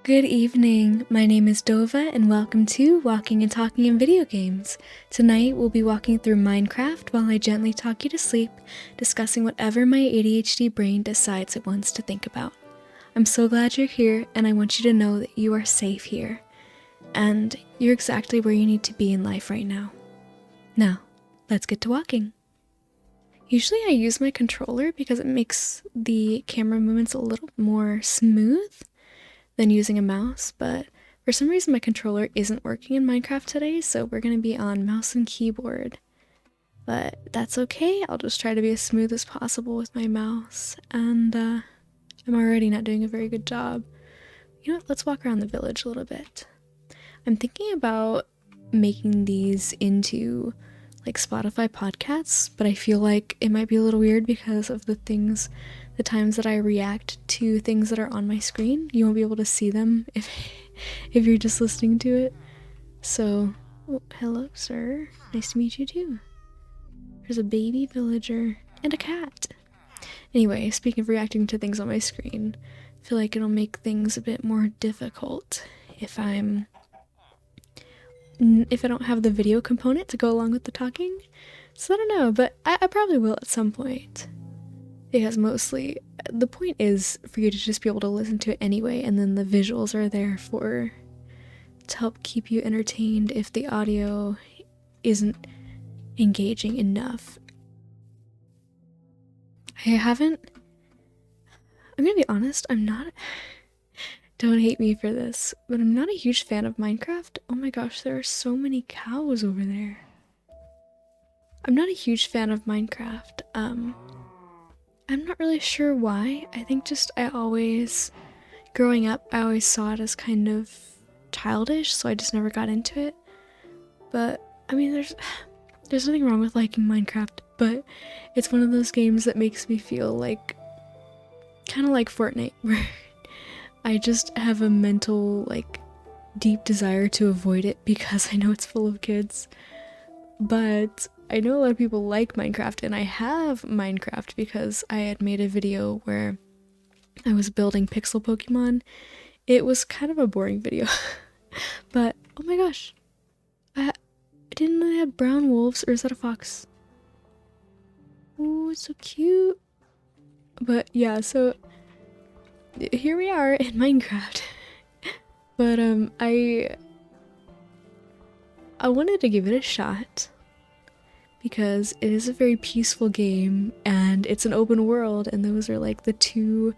Good evening, my name is Dova and welcome to Walking and Talking in Video Games. Tonight we'll be walking through Minecraft while I gently talk you to sleep, discussing whatever my ADHD brain decides it wants to think about. I'm so glad you're here and I want you to know that you are safe here. And you're exactly where you need to be in life right now. Now, let's get to walking. Usually I use my controller because it makes the camera movements a little more smooth than using a mouse, but for some reason my controller isn't working in Minecraft today, so we're going to be on mouse and keyboard. But that's okay, I'll just try to be as smooth as possible with my mouse, and I'm already not doing a very good job. You know what, let's walk around the village a little bit. I'm thinking about making these into like Spotify podcasts, but I feel like it might be a little weird because of the times that I react to things that are on my screen. You won't be able to see them if you're just listening to it. So, oh, hello sir, nice to meet you too. There's a baby villager and a cat. Anyway, speaking of reacting to things on my screen, I feel like it'll make things a bit more difficult if I don't have the video component to go along with the talking. So I don't know, but I probably will at some point. Because mostly, the point is for you to just be able to listen to it anyway, and then the visuals are there to help keep you entertained if the audio isn't engaging enough. I'm gonna be honest, don't hate me for this, but I'm not a huge fan of Minecraft. Oh my gosh, there are so many cows over there. I'm not a huge fan of Minecraft. I'm not really sure why. I think growing up, I always saw it as kind of childish, so I just never got into it. But, I mean, there's nothing wrong with liking Minecraft, but it's one of those games that makes me feel like, kind of like Fortnite, where I just have a mental, deep desire to avoid it because I know it's full of kids. But I know a lot of people like Minecraft, and I have Minecraft because I had made a video where I was building pixel Pokemon. It was kind of a boring video, but oh my gosh, I didn't know they had brown wolves, or is that a fox? Oh, it's so cute. But yeah, so here we are in Minecraft. But I wanted to give it a shot because it is a very peaceful game and it's an open world, and those are like the two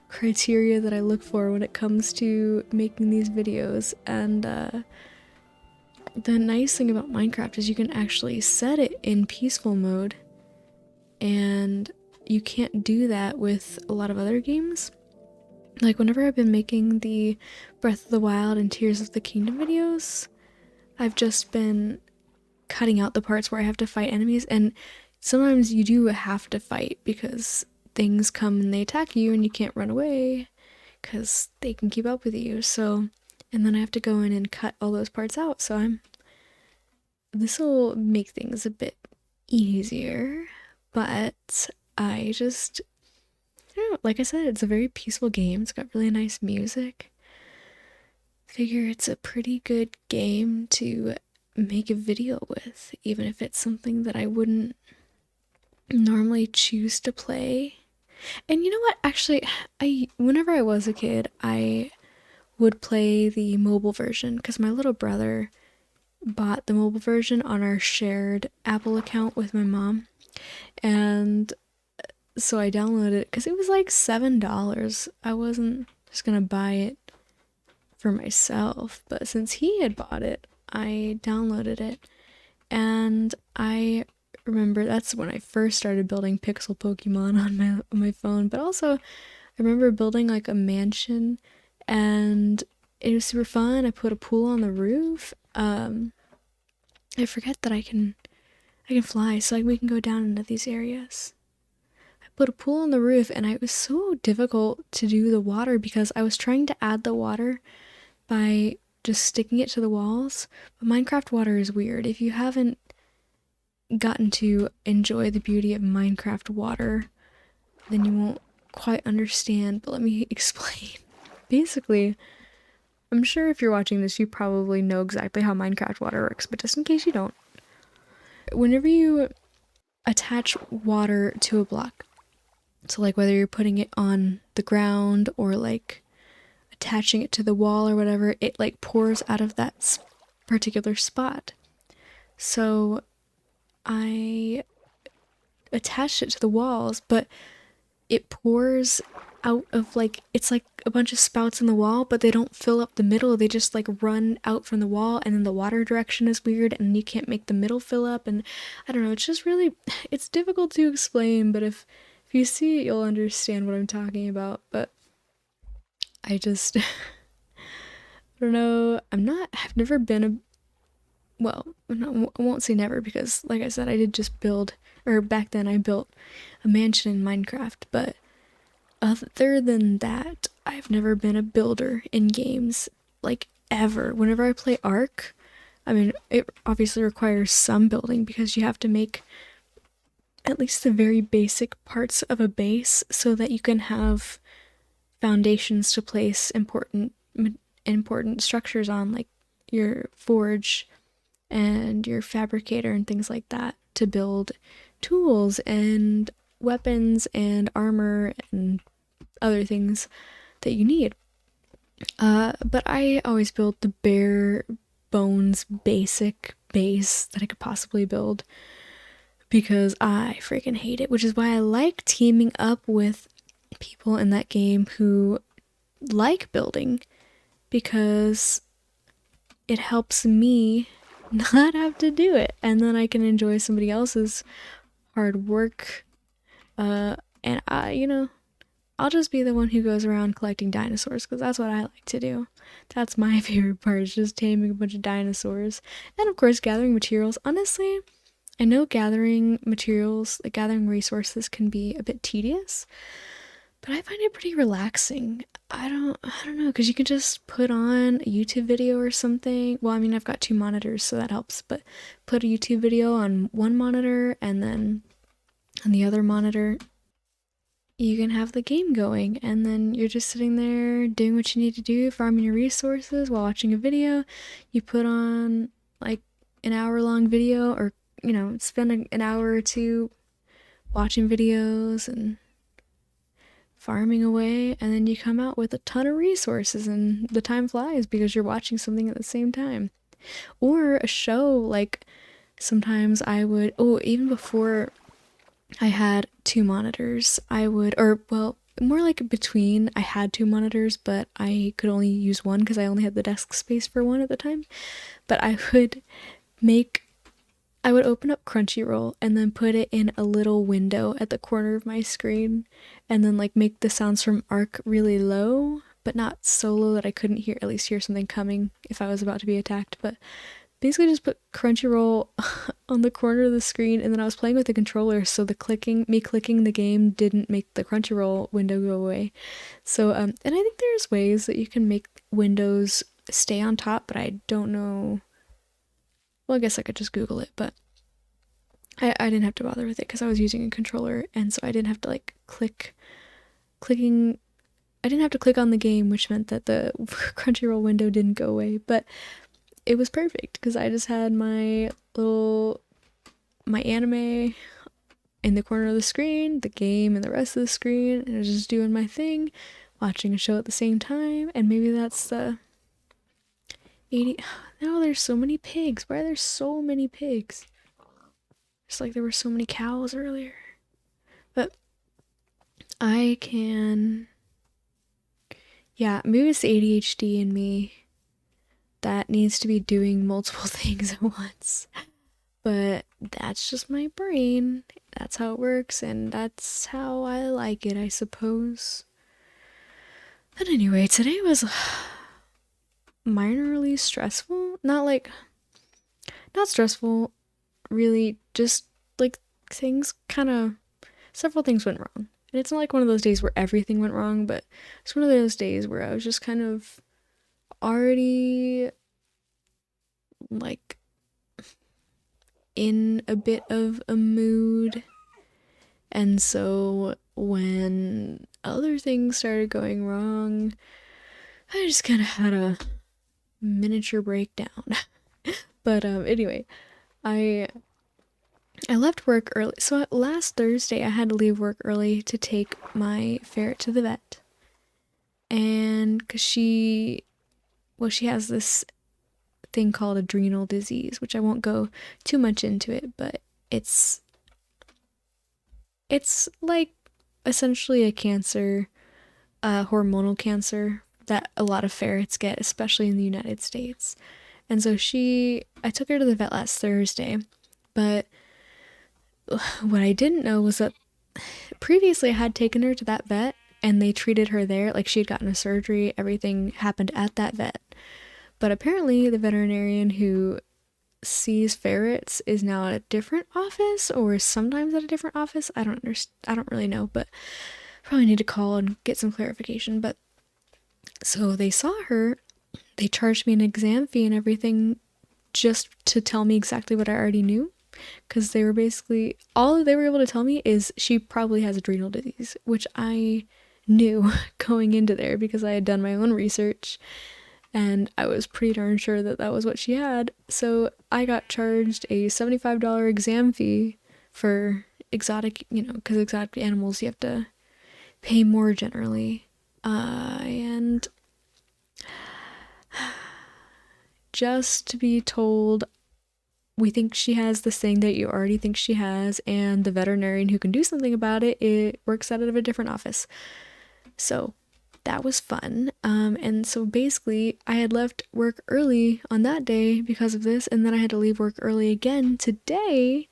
criteria that I look for when it comes to making these videos. And the nice thing about Minecraft is you can actually set it in peaceful mode, and you can't do that with a lot of other games. Like whenever I've been making the Breath of the Wild and Tears of the Kingdom videos, I've just been cutting out the parts where I have to fight enemies, and sometimes you do have to fight because things come and they attack you and you can't run away because they can keep up with you. So, and then I have to go in and cut all those parts out. So this will make things a bit easier, but I don't know, like I said, it's a very peaceful game. It's got really nice music. Figure it's a pretty good game to make a video with, even if it's something that I wouldn't normally choose to play. And you know what, actually, whenever I was a kid, I would play the mobile version because my little brother bought the mobile version on our shared Apple account with my mom, and so I downloaded it because it was like $7. I wasn't just gonna buy it for myself, but since he had bought it, I downloaded it. And I remember that's when I first started building pixel Pokemon on my phone, but also I remember building like a mansion, and it was super fun. I put a pool on the roof. I forget that I can fly, so we can go down into these areas. Put a pool on the roof, and it was so difficult to do the water because I was trying to add the water by just sticking it to the walls. But Minecraft water is weird. If you haven't gotten to enjoy the beauty of Minecraft water, then you won't quite understand, but let me explain. Basically, I'm sure if you're watching this, you probably know exactly how Minecraft water works, but just in case you don't, whenever you attach water to a block, so like whether you're putting it on the ground or like attaching it to the wall or whatever, it like pours out of that particular spot. So I attached it to the walls, but it pours out of like, it's like a bunch of spouts in the wall, but they don't fill up the middle. They just like run out from the wall, and then the water direction is weird and you can't make the middle fill up. And I don't know, it's just really, it's difficult to explain, but if you see it, you'll understand what I'm talking about. But I just, I don't know. I've never been a, well, no, I won't say never because, like I said, I did just build, or back then I built a mansion in Minecraft, but other than that, I've never been a builder in games, like ever. Whenever I play Ark, I mean, it obviously requires some building because you have to make at least the very basic parts of a base so that you can have foundations to place important structures on, like your forge and your fabricator and things like that, to build tools and weapons and armor and other things that you need. But I always build the bare bones basic base that I could possibly build because I freaking hate it, which is why I like teaming up with people in that game who like building, because it helps me not have to do it, and then I can enjoy somebody else's hard work. And I'll just be the one who goes around collecting dinosaurs because that's what I like to do. That's my favorite part, is just taming a bunch of dinosaurs. And of course, gathering materials. Honestly, I know gathering materials, like gathering resources, can be a bit tedious, but I find it pretty relaxing. I don't know, because you can just put on a YouTube video or something. Well, I mean, I've got two monitors, so that helps, but put a YouTube video on one monitor and then on the other monitor you can have the game going, and then you're just sitting there doing what you need to do, farming your resources while watching a video. You put on like an hour-long video, or spend an hour or two watching videos and farming away, and then you come out with a ton of resources, and the time flies because you're watching something at the same time. Or a show, like sometimes I would, even before I had two monitors, I would, or well, more like between, I had two monitors, but I could only use one because I only had the desk space for one at the time. But make, I would open up Crunchyroll and then put it in a little window at the corner of my screen, and then like make the sounds from Ark really low, but not so low that I couldn't at least hear something coming if I was about to be attacked. But basically just put Crunchyroll on the corner of the screen, and then I was playing with the controller, so me clicking the game didn't make the Crunchyroll window go away. So, and I think there's ways that you can make windows stay on top, but I don't know. Well, I guess I could just Google it, but I didn't have to bother with it because I was using a controller, and so I didn't have to like clicking. I didn't have to click on the game, which meant that the Crunchyroll window didn't go away, but it was perfect because I just had my anime in the corner of the screen, the game in the rest of the screen, and I was just doing my thing, watching a show at the same time. And maybe that's the 80. Now there's so many pigs. Why are there so many pigs? Just like there were so many cows earlier. But maybe it's the ADHD in me that needs to be doing multiple things at once. But that's just my brain. That's how it works, and that's how I like it, I suppose. But anyway, today was minorly stressful. Not stressful, really, just like several things went wrong. And it's not like one of those days where everything went wrong, but it's one of those days where I was just kind of already like in a bit of a mood, and so when other things started going wrong, I just kind of had a miniature breakdown. But anyway, I I left work early. So last Thursday I had to leave work early to take my ferret to the vet. And cuz she has this thing called adrenal disease, which I won't go too much into it, but it's it's like essentially a cancer, hormonal cancer that a lot of ferrets get, especially in the United States. And so I took her to the vet last Thursday, but what I didn't know was that previously I had taken her to that vet and they treated her there. Like she had gotten a surgery, everything happened at that vet. But apparently, the veterinarian who sees ferrets is now at a different office, or sometimes at a different office. I don't understand. I don't really know, but probably need to call and get some clarification. But so they saw her. They charged me an exam fee and everything just to tell me exactly what I already knew. Because they were basically, all they were able to tell me is she probably has adrenal disease, which I knew going into there because I had done my own research and I was pretty darn sure that that was what she had. So I got charged a $75 exam fee for exotic, because exotic animals you have to pay more generally. And just to be told, we think she has this thing that you already think she has, and the veterinarian who can do something about it, it works out of a different office. So that was fun. And so basically, I had left work early on that day because of this, and then I had to leave work early again today.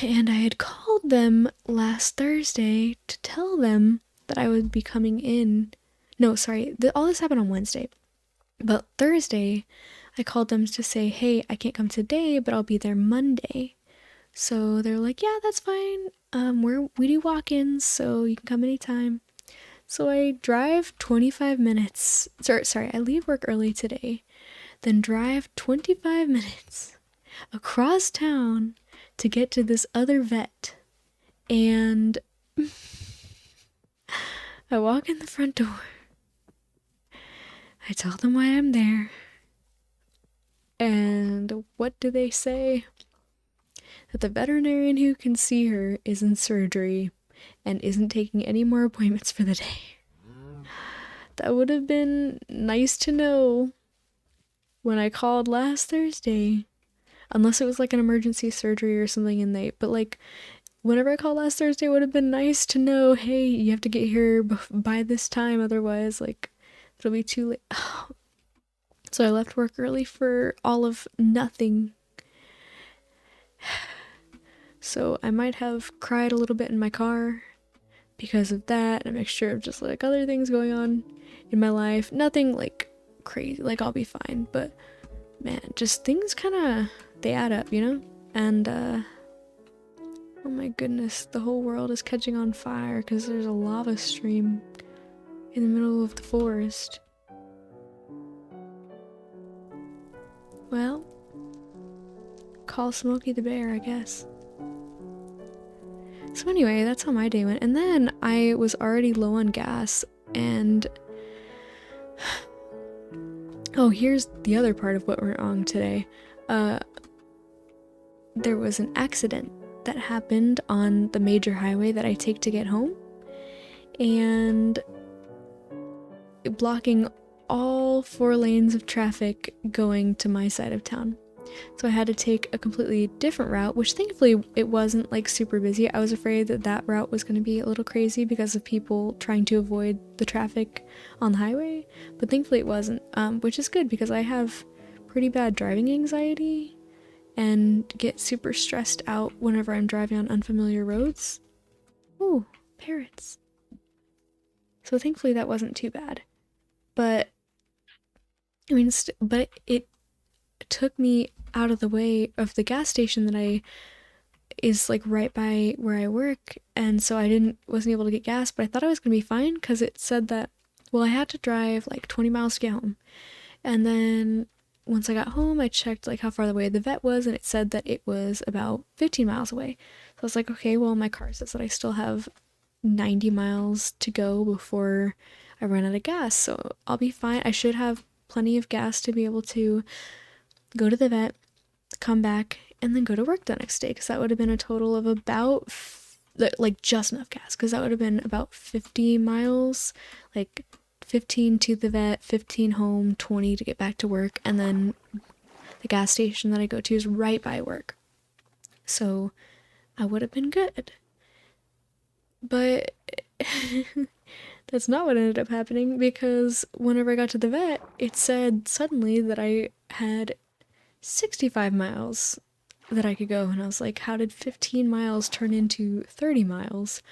And I had called them last Thursday to tell them that I would be coming in. No, sorry, all this happened on Wednesday. But Thursday, I called them to say, hey, I can't come today, but I'll be there Monday. So they're like, yeah, that's fine. We do walk-ins, so you can come anytime. So I drive 25 minutes. Sorry, I leave work early today, then drive 25 minutes across town to get to this other vet. And I walk in the front door. I tell them why I'm there. And what do they say? That the veterinarian who can see her is in surgery and isn't taking any more appointments for the day. That would have been nice to know when I called last Thursday. Unless it was like an emergency surgery or something but like whenever I called last Thursday, it would have been nice to know, hey, you have to get here by this time, otherwise like it'll be too late. So I left work early for all of nothing. So I might have cried a little bit in my car because of that, a mixture of just like other things going on in my life. Nothing like crazy, like I'll be fine, but man, just things they add up, And oh my goodness, the whole world is catching on fire because there's a lava stream in the middle of the forest. Well, call Smokey the Bear, I guess. So anyway, that's how my day went. And then I was already low on gas, and oh, here's the other part of what went wrong today. There was an accident that happened on the major highway that I take to get home, and blocking all 4 lanes of traffic going to my side of town. So I had to take a completely different route, which thankfully it wasn't like super busy. I was afraid that route was going to be a little crazy because of people trying to avoid the traffic on the highway, but thankfully it wasn't, which is good because I have pretty bad driving anxiety and get super stressed out whenever I'm driving on unfamiliar roads. Ooh, parrots. So thankfully that wasn't too bad. But I mean, but it took me out of the way of the gas station that is like right by where I work, and so I wasn't able to get gas, but I thought I was gonna be fine because it said that, well, I had to drive like 20 miles to get home. And then once I got home, I checked like how far away the vet was, and it said that it was about 15 miles away. So I was like, okay, well, my car says that I still have 90 miles to go before I ran out of gas, so I'll be fine. I should have plenty of gas to be able to go to the vet, come back, and then go to work the next day, because that would have been a total of about like just enough gas, because that would have been about 50 miles, like 15 to the vet, 15 home, 20 to get back to work, and then the gas station that I go to is right by work. So I would have been good. But that's not what ended up happening, because whenever I got to the vet, it said suddenly that I had 65 miles that I could go. And I was like, how did 15 miles turn into 30 miles?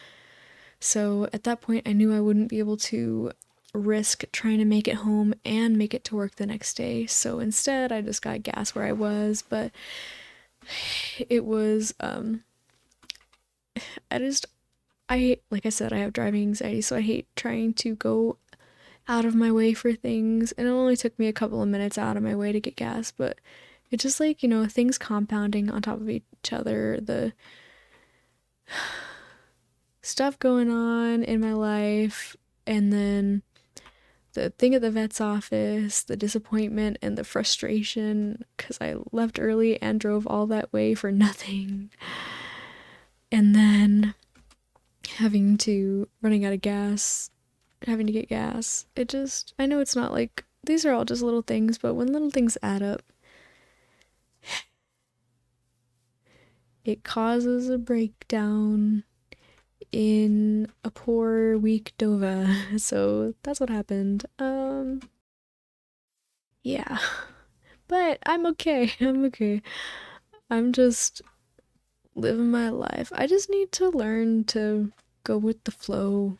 So at that point, I knew I wouldn't be able to risk trying to make it home and make it to work the next day. So instead, I just got gas where I was. But it was, like I said, I have driving anxiety, so I hate trying to go out of my way for things. And it only took me a couple of minutes out of my way to get gas, but it's just like, things compounding on top of each other, the stuff going on in my life, and then the thing at the vet's office, the disappointment and the frustration because I left early and drove all that way for nothing. And then running out of gas, having to get gas. I know it's not like, these are all just little things, but when little things add up, it causes a breakdown in a poor, weak Dova. So that's what happened. Yeah. But I'm okay. I'm okay. I'm just living my life. I just need to learn to go with the flow.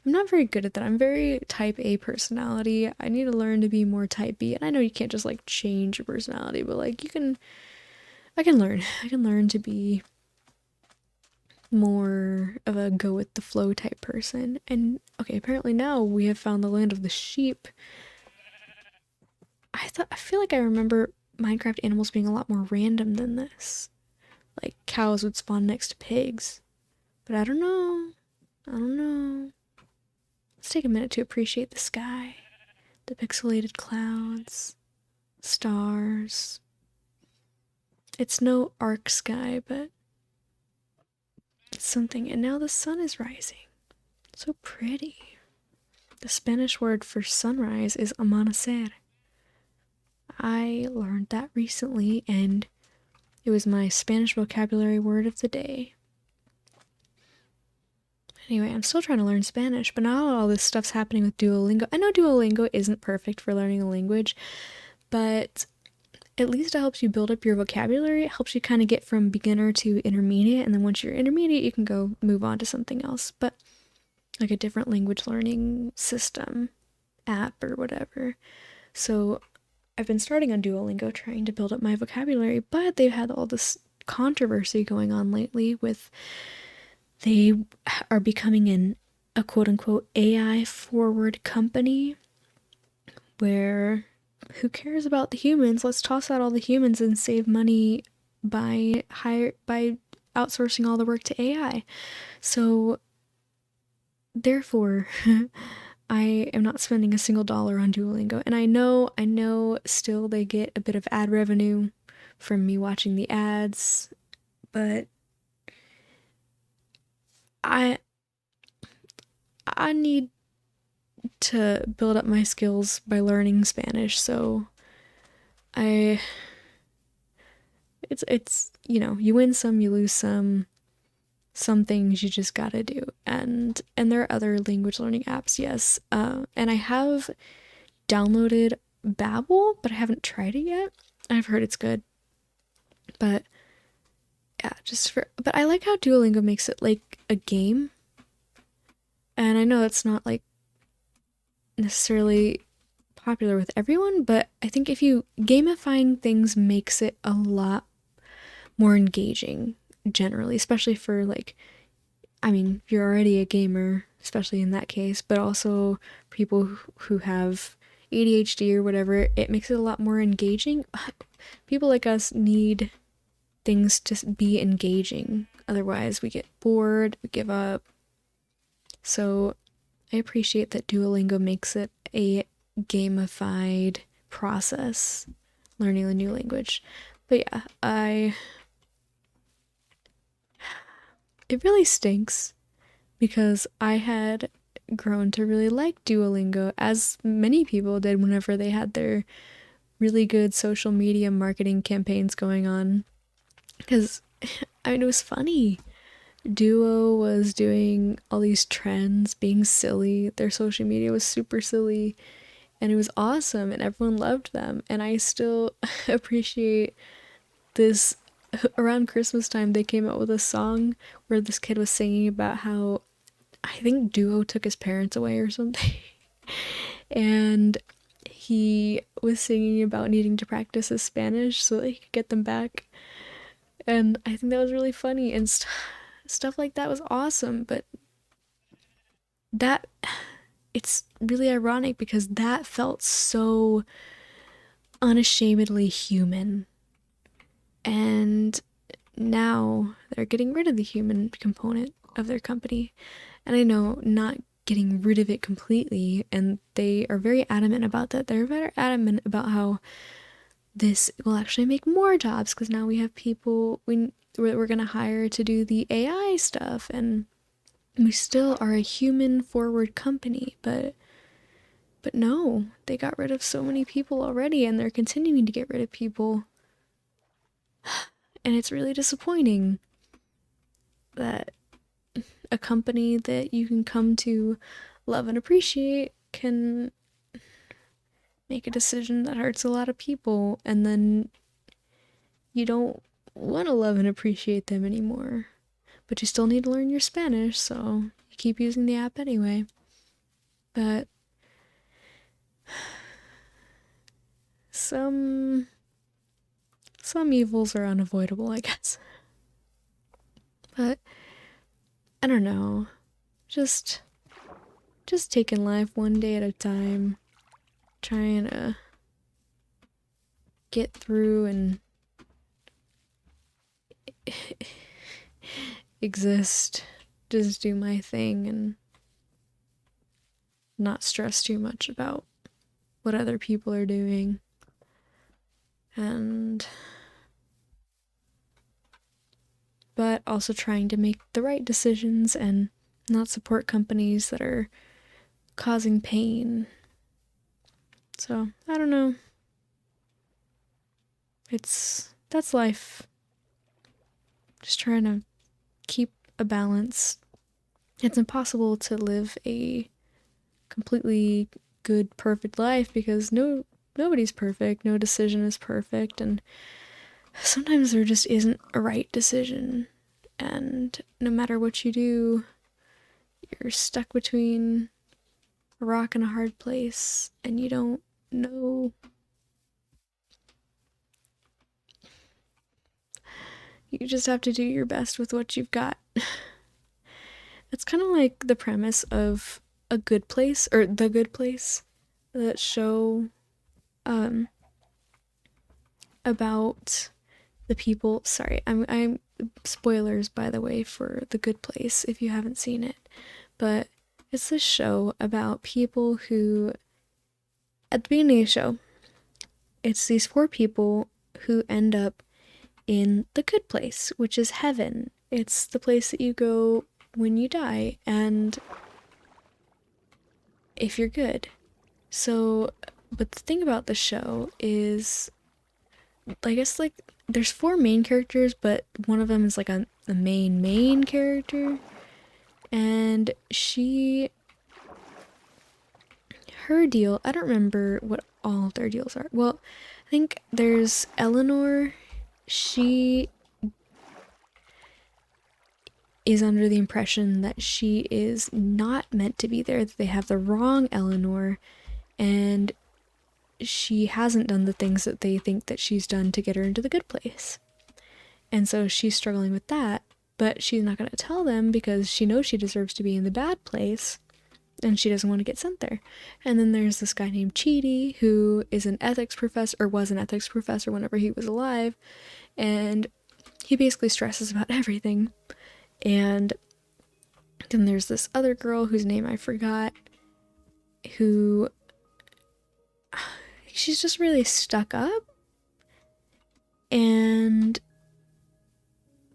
I'm not very good at that. I'm very type A personality. I need to learn to be more type B. And I know you can't just like change your personality, but like I can learn. I can learn to be more of a go with the flow type person. And okay, apparently now we have found the land of the sheep. I feel like I remember Minecraft animals being a lot more random than this. Like cows would spawn next to pigs. But I don't know. I don't know. Let's take a minute to appreciate the sky. The pixelated clouds. Stars. It's no arc sky, but it's something. And now the sun is rising. So pretty. The Spanish word for sunrise is amanecer. I learned that recently, and it was my Spanish vocabulary word of the day. Anyway, I'm still trying to learn Spanish, but now all this stuff's happening with Duolingo. I know Duolingo isn't perfect for learning a language, but at least it helps you build up your vocabulary. It helps you kind of get from beginner to intermediate, and then once you're intermediate, you can go move on to something else, but like a different language learning system, app, or whatever. So I've been starting on Duolingo trying to build up my vocabulary, but they've had all this controversy going on lately with they are becoming a quote-unquote AI forward company where who cares about the humans? Let's toss out all the humans and save money by outsourcing all the work to AI. So therefore, I am not spending a single dollar on Duolingo. And I know still they get a bit of ad revenue from me watching the ads, but I need to build up my skills by learning Spanish, so it's you win some, you lose some things you just gotta do. And there are other language learning apps, yes. And I have downloaded Babbel, but I haven't tried it yet. I've heard it's good. But yeah, but I like how Duolingo makes it like a game. And I know it's not like necessarily popular with everyone, but I think if you gamifying things makes it a lot more engaging generally, especially for like, I mean, you're already a gamer, especially in that case, but also people who have ADHD or whatever, it makes it a lot more engaging. People like us need things to be engaging. Otherwise, we get bored, we give up. So I appreciate that Duolingo makes it a gamified process learning a new language. But yeah, it really stinks because I had grown to really like Duolingo, as many people did whenever they had their really good social media marketing campaigns going on. Because, I mean, it was funny. Duo was doing all these trends, being silly. Their social media was super silly, and it was awesome, and everyone loved them. And I still appreciate this. Around Christmas time, they came out with a song where this kid was singing about how I think Duo took his parents away or something. And he was singing about needing to practice his Spanish so that he could get them back. And I think that was really funny, and stuff like that was awesome. But that, it's really ironic because that felt so unashamedly human. And now they're getting rid of the human component of their company. And I know not getting rid of it completely, and they are very adamant about that. They're very adamant about how this will actually make more jobs because now we have people we're going to hire to do the AI stuff, and we still are a human forward company, but no, they got rid of so many people already, and they're continuing to get rid of people. And it's really disappointing that a company that you can come to love and appreciate can make a decision that hurts a lot of people, and then you don't want to love and appreciate them anymore. But you still need to learn your Spanish, so you keep using the app anyway. But some evils are unavoidable, I guess. But I don't know. Just taking life one day at a time, trying to get through and exist, just do my thing and not stress too much about what other people are doing. But also trying to make the right decisions and not support companies that are causing pain. So, I don't know. That's life. Just trying to keep a balance. It's impossible to live a completely good, perfect life because nobody's perfect, no decision is perfect, and sometimes there just isn't a right decision. And no matter what you do, you're stuck between a rock and a hard place, and you don't know. You just have to do your best with what you've got. It's kind of like the premise of A Good Place, or The Good Place, that show about the people. Sorry, I'm spoilers, by the way, for The Good Place if you haven't seen it. But it's this show about people who, at the beginning of the show, it's these 4 people who end up in the good place, which is heaven. It's the place that you go when you die, and if you're good. So, but the thing about the show is, I guess, like, there's 4 main characters, but one of them is like a main character, and her deal, I don't remember what all of their deals are. Well, I think there's Eleanor. She is under the impression that she is not meant to be there, that they have the wrong Eleanor, and she hasn't done the things that they think that she's done to get her into the good place. And so she's struggling with that, but she's not going to tell them because she knows she deserves to be in the bad place, and she doesn't want to get sent there. And then there's this guy named Chidi, who is an ethics professor, or was an ethics professor whenever he was alive, and he basically stresses about everything. And Then there's this other girl whose name I forgot, who she's just really stuck up. And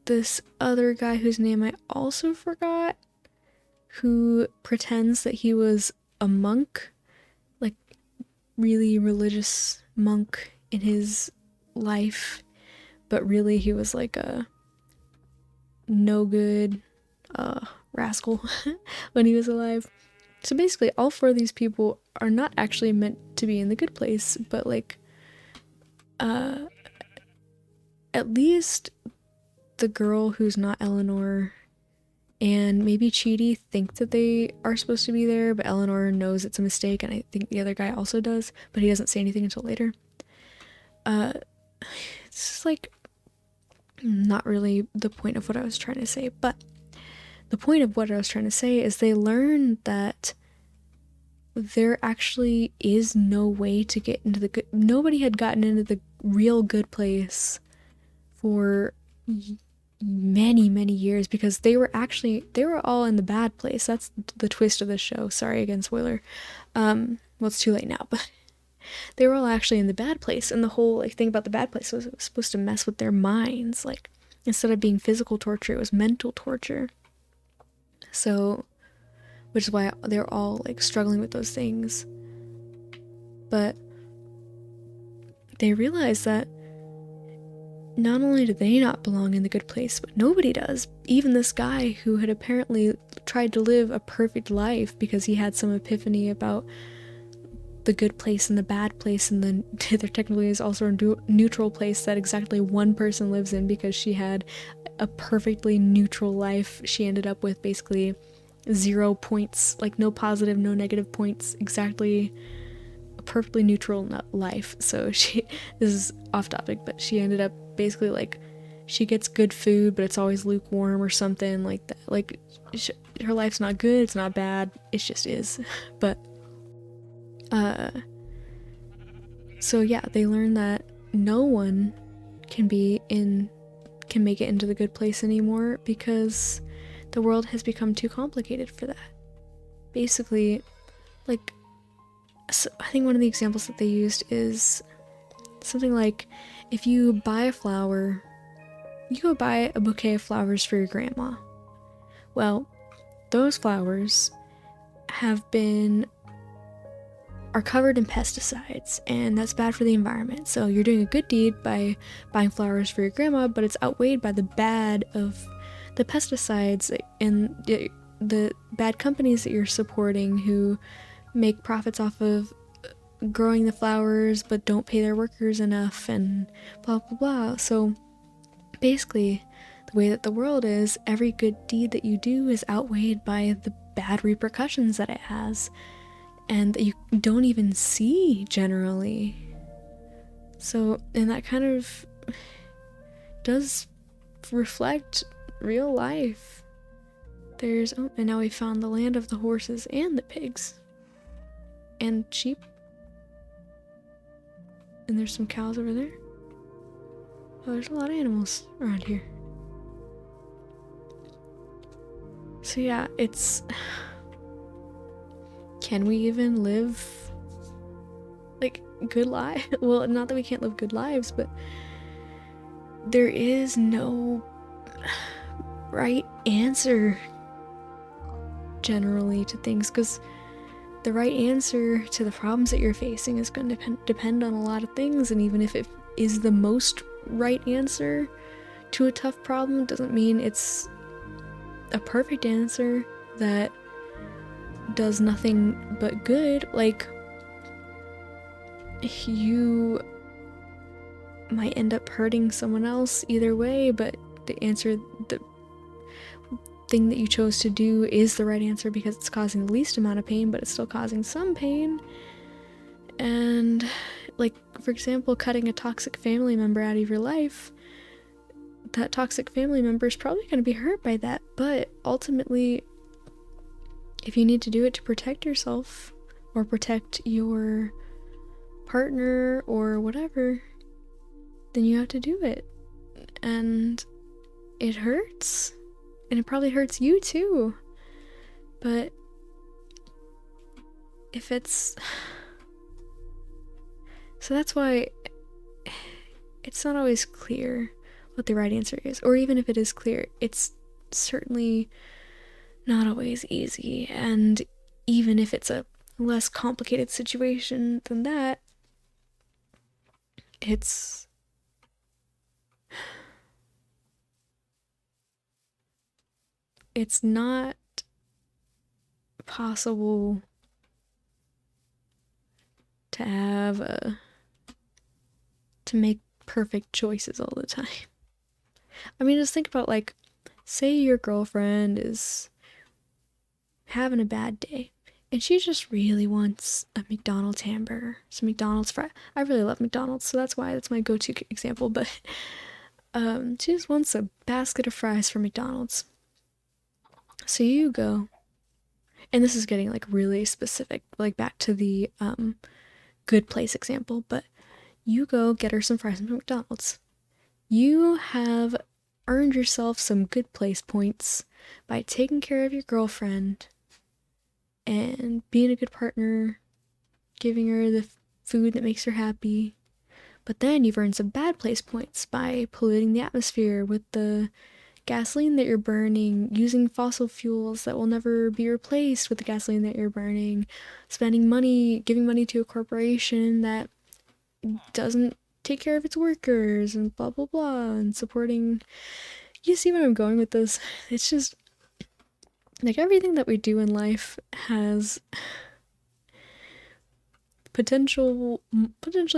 this other guy whose name I also forgot, who pretends that he was a monk, like really religious monk in his life, but really he was like a no good rascal when he was alive. So basically all four of these people are not actually meant to be in the good place, but like at least the girl who's not Eleanor and maybe Chidi think that they are supposed to be there, but Eleanor knows it's a mistake, and I think the other guy also does, but he doesn't say anything until later. This is like not really the point of what I was trying to say, but the point of what I was trying to say is they learn that there actually is no way to get into the good. Nobody had gotten into the real good place for many years because they were all in the bad place. That's the twist of the show. Sorry again, spoiler. Well, it's too late now, but they were all actually in the bad place, and the whole like thing about the bad place was it was supposed to mess with their minds. Like instead of being physical torture, it was mental torture. So, which is why they're all like struggling with those things. But they realize that not only do they not belong in the good place, but nobody does. Even this guy who had apparently tried to live a perfect life because he had some epiphany about the good place and the bad place, and then there technically is also a neutral place that exactly one person lives in because she had a perfectly neutral life. She ended up with basically 0 points, like no positive, no negative points, exactly a perfectly neutral life. So this is off topic, but she ended up basically like she gets good food, but it's always lukewarm or something like that. Like her life's not good, it's not bad, it just is. But so yeah, they learn that no one can make it into the good place anymore because the world has become too complicated for that. Basically, like, so I think one of the examples that they used is something like, if you buy a flower, you go buy a bouquet of flowers for your grandma. Well, those flowers are covered in pesticides, and that's bad for the environment. So you're doing a good deed by buying flowers for your grandma, but it's outweighed by the bad of the pesticides and the bad companies that you're supporting who make profits off of growing the flowers but don't pay their workers enough and blah blah blah. So basically, the way that the world is, every good deed that you do is outweighed by the bad repercussions that it has, and that you don't even see generally. So, and that kind of does reflect real life. And now we found the land of the horses and the pigs. And sheep. And there's some cows over there. Oh, there's a lot of animals around here. So yeah, can we even live like good lives? Well, not that we can't live good lives, but there is no right answer generally to things, because the right answer to the problems that you're facing is going to depend on a lot of things, and even if it is the most right answer to a tough problem, doesn't mean it's a perfect answer that does nothing but good. Like, you might end up hurting someone else either way, but the thing that you chose to do is the right answer because it's causing the least amount of pain, but it's still causing some pain. And like, for example, cutting a toxic family member out of your life, that toxic family member is probably going to be hurt by that, but ultimately, if you need to do it to protect yourself or protect your partner or whatever, then you have to do it. And it hurts. And it probably hurts you too. But if it's... So that's why it's not always clear what the right answer is. Or even if it is clear, it's certainly not always easy. And even if it's a less complicated situation than that, it's not possible to have to make perfect choices all the time. I mean, just think about, like, say your girlfriend is having a bad day and she just really wants a McDonald's hamburger, some McDonald's fry. I really love McDonald's, so that's why that's my go-to example. But she just wants a basket of fries from McDonald's. So you go, and this is getting like really specific, like back to the good place example, but you go get her some fries from McDonald's. You have earned yourself some good place points by taking care of your girlfriend and being a good partner, giving her the food that makes her happy. But then you've earned some bad place points by polluting the atmosphere with the gasoline that you're burning, using fossil fuels that will never be replaced with the gasoline that you're burning, spending money, giving money to a corporation that doesn't take care of its workers, and blah blah blah, and supporting... You see where I'm going with this? It's just like everything that we do in life has potentially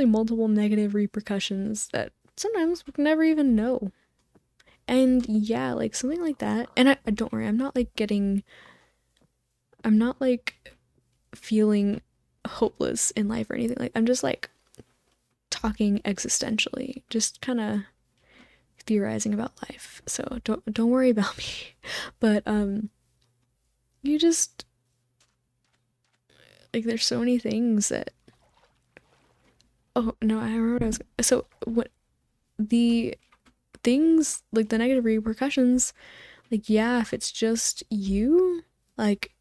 multiple negative repercussions that sometimes we can never even know. And yeah, like something like that. And I don't worry, I'm not like feeling hopeless in life or anything. Like, I'm just like talking existentially, just kind of theorizing about life. So don't worry about me. But you just, like, there's so many things that... Oh no, I remember what I was... So what the things, like the negative repercussions, like, yeah, if it's just you, like,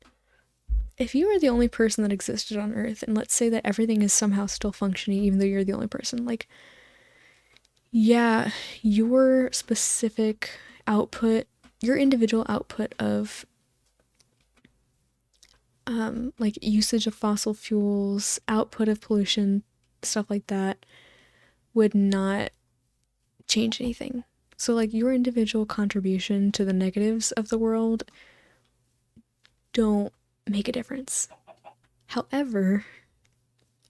if you are the only person that existed on Earth, and let's say that everything is somehow still functioning even though you're the only person, like, yeah, your specific output, your individual output of like usage of fossil fuels, output of pollution, stuff like that, would not change anything. So like your individual contribution to the negatives of the world don't make a difference. However,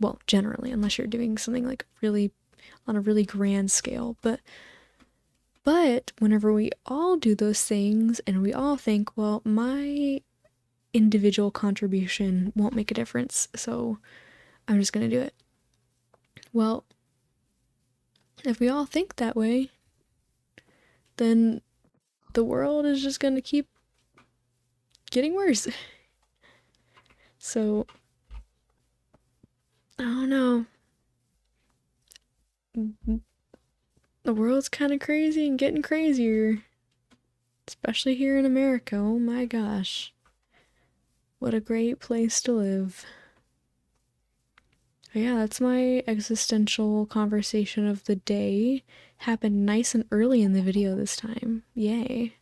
well, generally, unless you're doing something like really on a really grand scale, but whenever we all do those things and we all think, well, my individual contribution won't make a difference, so I'm just gonna do it. Well, if we all think that way, then the world is just gonna keep getting worse. So, I don't know. The world's kind of crazy and getting crazier. Especially here in America. Oh my gosh. What a great place to live. But yeah, that's my existential conversation of the day. Happened nice and early in the video this time. Yay.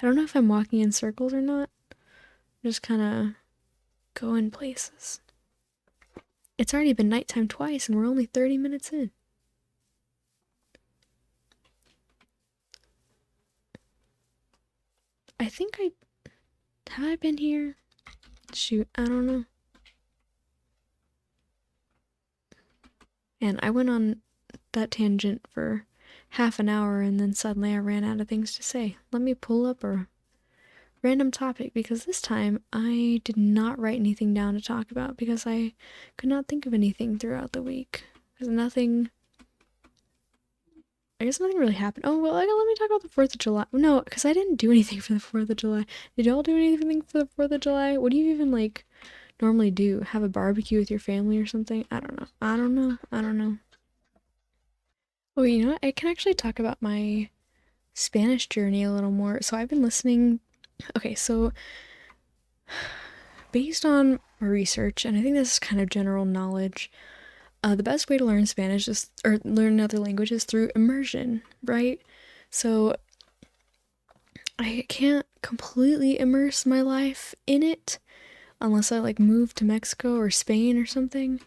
I don't know if I'm walking in circles or not. I'm just kind of going places. It's already been nighttime twice and we're only 30 minutes in. I think have I been here? Shoot, I don't know. And I went on that tangent for half an hour and then suddenly I ran out of things to say. Let me pull up a random topic, because this time I did not write anything down to talk about because I could not think of anything throughout the week. Because I guess nothing really happened. Oh, well, let me talk about the 4th of July. No, because I didn't do anything for the 4th of July. Did y'all do anything for the 4th of July? What do you even, like, normally do? Have a barbecue with your family or something? I don't know. Oh, you know what? I can actually talk about my Spanish journey a little more. So I've been listening... Okay, so based on research, and I think this is kind of general knowledge, the best way to learn Spanish is, or learn another language, is through immersion, right? So I can't completely immerse my life in it unless I like move to Mexico or Spain or something.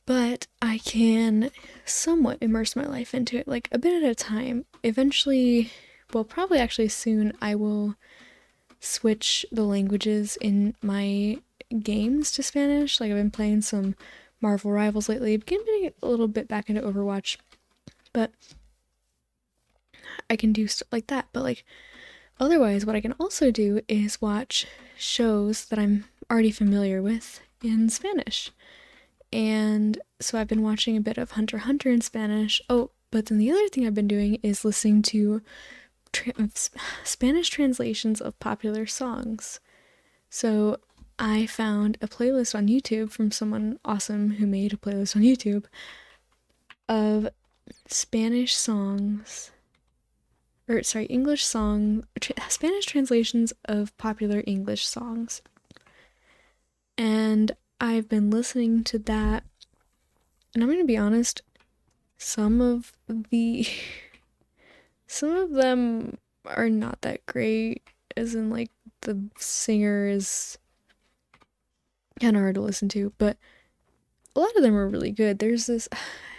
But I can somewhat immerse my life into it, like a bit at a time. Eventually, well, probably actually soon, I will switch the languages in my games to Spanish. Like I've been playing some Marvel Rivals lately, getting a little bit back into Overwatch, but I can do stuff like that. But like otherwise, what I can also do is watch shows that I'm already familiar with in Spanish. And so I've been watching a bit of Hunter x Hunter in Spanish. Oh, but then the other thing I've been doing is listening to Spanish translations of popular songs. So I found a playlist on YouTube from someone awesome who made a playlist on YouTube of Spanish songs, or sorry, Spanish translations of popular English songs. And I've been listening to that, and I'm going to be honest, some of them are not that great, as in like the singer is kind of hard to listen to, but a lot of them are really good. There's this,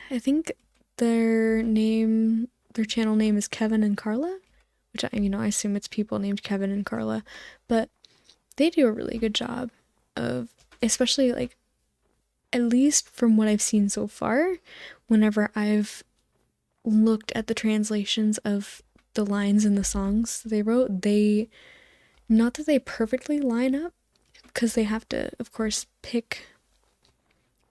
I think their channel name is Kevin and Carla, which I assume it's people named Kevin and Carla, but they do a really good job of, especially like, at least from what I've seen so far, whenever I've looked at the translations of the lines in the songs they wrote, not that they perfectly line up, because they have to, of course, pick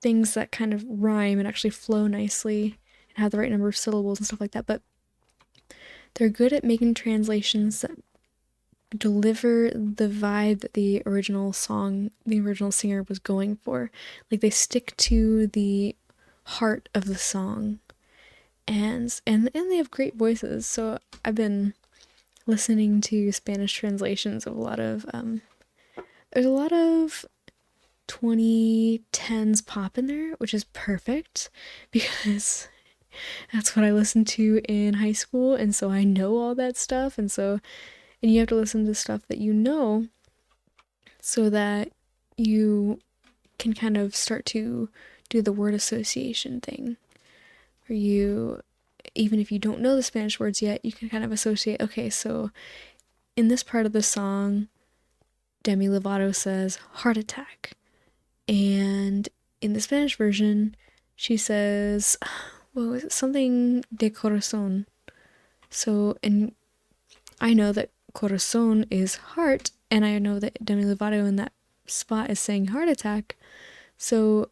things that kind of rhyme and actually flow nicely and have the right number of syllables and stuff like that, but they're good at making translations that deliver the vibe that the original singer was going for. Like they stick to the heart of the song, and they have great voices. So I've been listening to Spanish translations of a lot of there's a lot of 2010s pop in there, which is perfect because that's what I listened to in high school, and so I know all that stuff, and you have to listen to stuff that you know so that you can kind of start to do the word association thing. Or even if you don't know the Spanish words yet, you can kind of associate, okay, so in this part of the song, Demi Lovato says heart attack. And in the Spanish version, she says, what was it? Something de corazón. So, and I know that corazón is heart, and I know that Demi Lovato in that spot is saying heart attack. So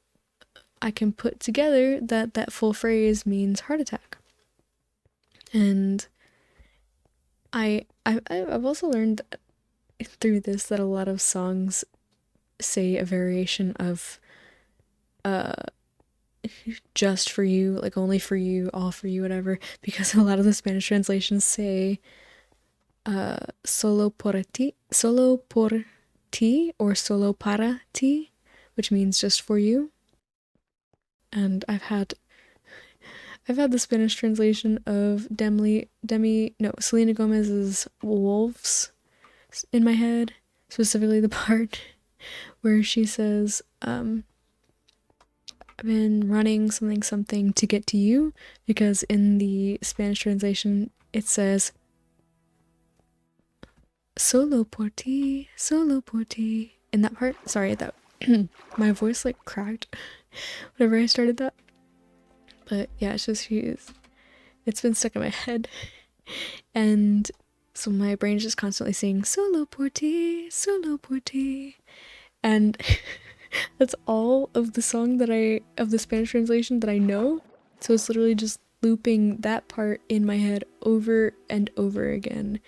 I can put together that full phrase means heart attack. And I've also learned through this that a lot of songs say a variation of just for you, like only for you, all for you, whatever, because a lot of the Spanish translations say solo por ti, or solo para ti, which means just for you. And I've had the Spanish translation of Selena Gomez's Wolves in my head, specifically the part where she says, I've been running something to get to you, because in the Spanish translation it says solo por ti, in that part. Sorry, that my voice like cracked whenever I started that, but yeah, it's just it's been stuck in my head, and so my brain's just constantly saying solo por ti, and that's all of the song of the Spanish translation that I know. So it's literally just looping that part in my head over and over again.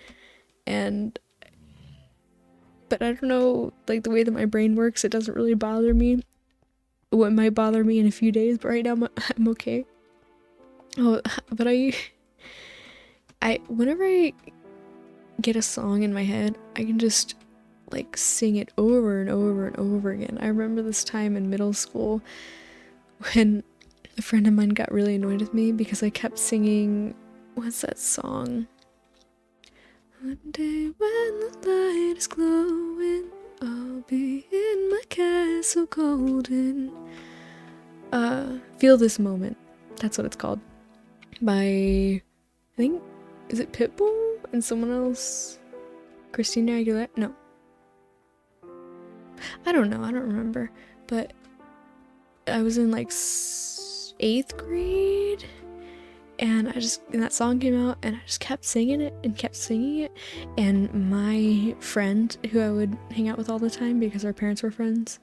But I don't know, like the way that my brain works, it doesn't really bother me. What might bother me in a few days, but right now I'm okay. Oh, but whenever I get a song in my head, I can just like sing it over and over and over again. I remember this time in middle school when a friend of mine got really annoyed with me because I kept singing, what's that song? One day when the light is glowing, I'll be in my castle golden. Feel This Moment. That's what it's called. By, I think, is it Pitbull and someone else? Christina Aguilera? No. I don't know. I don't remember. But I was in like 8th grade, and that song came out, and I just kept singing it and kept singing it. And my friend, who I would hang out with all the time because our parents were friends,